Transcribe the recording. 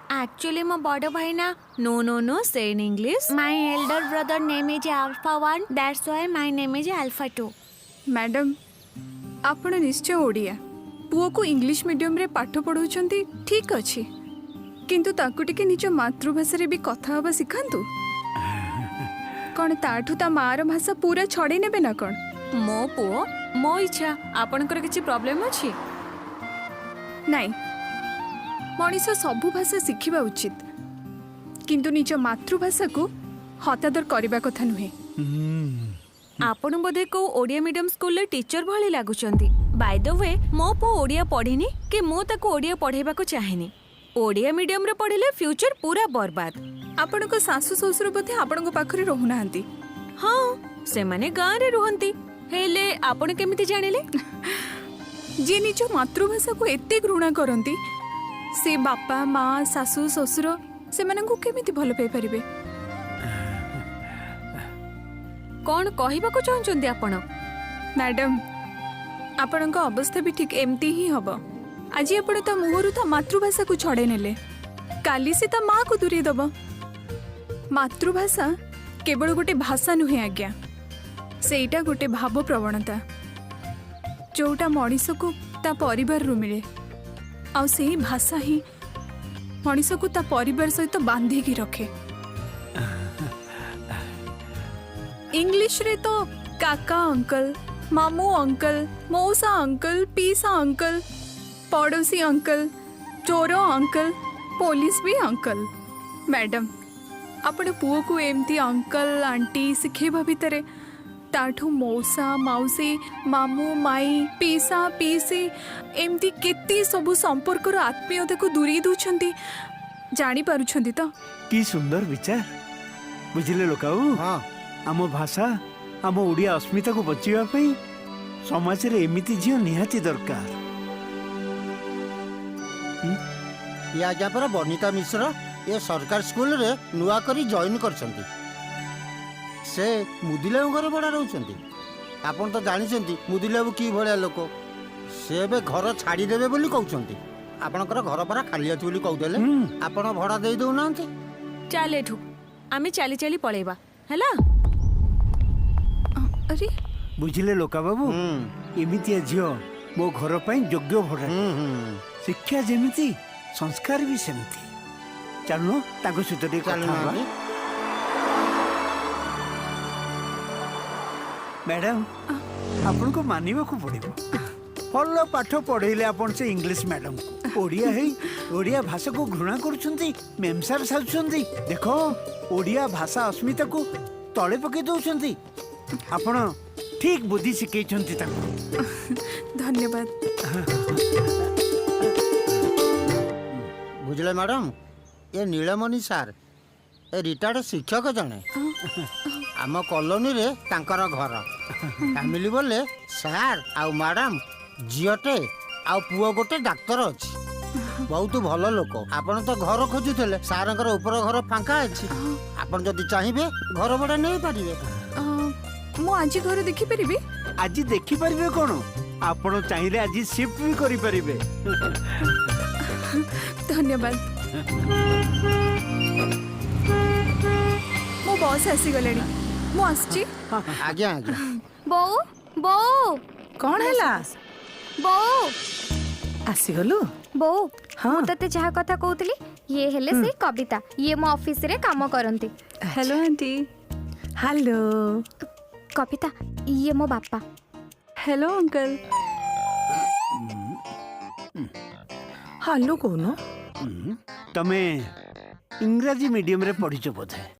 Actually, my bother bhai na. No. Say in English. My elder brother name is Alpha 1. That's why my name is Alpha 2. Madam आपण निश्चय ओडिया पुओ को English medium रे पाठ पढ़ाउछंती ठीक अछि किंतु ताकू टिके निज मातृभाषा रे भी कथा हबा सिखांतु कौन ताठू ता मार भाषा पूरा छड़े नेबे ना कौन मो पुओ मो इच्छा आपनकर किछि प्रॉब्लम अछि नहीं मनीष सबु भाषा शिखिबा उचित किंतु निज मातृभाषा को हतादर करबा कथा नुहे आपण बोधे को ओडिया मीडियम स्कूल रे टीचर भली लागुचंती बाय द वे मो पो ओडिया पढ़िनी कि मो ताको ओडिया पढ़ेबा को चाहेनी ओडिया मीडियम रे पढ़िले फ्यूचर पूरा बर्बाद आपण को सासु ससुर बोधे आपण को पाखरे रहु नाहंती हाँ से माने गाँ रे रुहंती हेले आपण केमिति जानिले जे निज मातृभाषा को एते घृणा करंती से बापा माँ सासु ससुर से माने को केमिति भल पाई परिबे कौन कहबा को चाहछंती आपण मैडम आपण को अवस्था भी ठीक एमती ही हबो आज आपण ता मुहरु ता मातृभाषा को छड़े नेले काली से ता माँ को दूरी दबो मातृभाषा केवल गोटे भाषा नुहे आज्ञा सेटा गोटे भाव प्रवणता जोटा मनीष को ता परिवार रु मिले आ सेही भाषा ही मनीष को ता परिवार सहित बांधी की रखे इंग्लिश रे तो काका अंकल मामू अंकल मौसा अंकल पीसा अंकल पड़ोसी अंकल चोर अंकल पुलिस भी अंकल मैडम आपण पुओ को एमती अंकल आंटी शिखेबा भितर ताठू मौसा मौसी मामू माई पीसा पीसी एमती केते सबु संपर्क आत्मीयता को दूरी दूछंती जानी पारुछंती तो की सुंदर विचार बुझिले लोकाऊ हाँ आम भाषा आम ओडिया अस्मिता को बचाइबा पई समाज रे एमिति झियो निहाती दरकार ये आज्ञा पर बनिता मिश्र ये सरकार स्कूल रे नुआ करी जॉइन करछंती से मुदिलेउ घर बड़ा रहउछंती आपण तो जानिछंती मुदिलेउ की भलिया लोक से बे घर छाड़ी देबे बोली कहउछंती आपनकर घर परा खाली अछि बोली कहउदेले आपण भड़ा देई दउ नांती चल एठू आमे चाली चाली पळेबा हला अरे बुझिले लोका बाबू एमिति झियो मो घर पई योग्य भड़ा शिक्षा जेमिति संस्कार भी सेमिति चलो ताको सहित टिके कथा हबा मैडम आपन को मानिबा को पड़िबो भल पाठ पढ़ेले आपन से इंग्लिश मैडम ओडिया है ओडिया भाषा को घृणा करुछंती मेमसार साजुछंती देखो ओडिया भाषा अस्मिता को तले पके दउछंती आपन ठीक बुद्धि सिखैछंती ताको धन्यवाद बुझले मैडम ये नीलमणि सार ए रिटायर्ड शिक्षक जने आम कॉलोनी रे तांकर घर फैमिली बोले सार आउ मैडम झीटे आउ पुओ गोटे डाक्तर अच्छी बहुत भल लोक आपन तो घर खोजुले सार ऊपर घर फांका अच्छी आपन जदि चाहिए घर भड़ा नहीं पारे मु आज घर देखि परिबी आज देखि परिबे कोन आपण चाहिए आज शिफ्ट भी करि परिबे धन्यवाद मो बॉस आसी गलेनी मु आछि आज्ञा आज्ञा बो बो कौन हैला बो आसी गलु बो हाँ। मु तते जहा कथा कहउतली ये हेले से कविता ये मो ऑफिस रे काम करंती हेलो आंटी हेलो कविता ये मो बापा हेलो अंकल हेलो कौन तमे इंग्रजी मीडियम रे पढ़िछ बोधे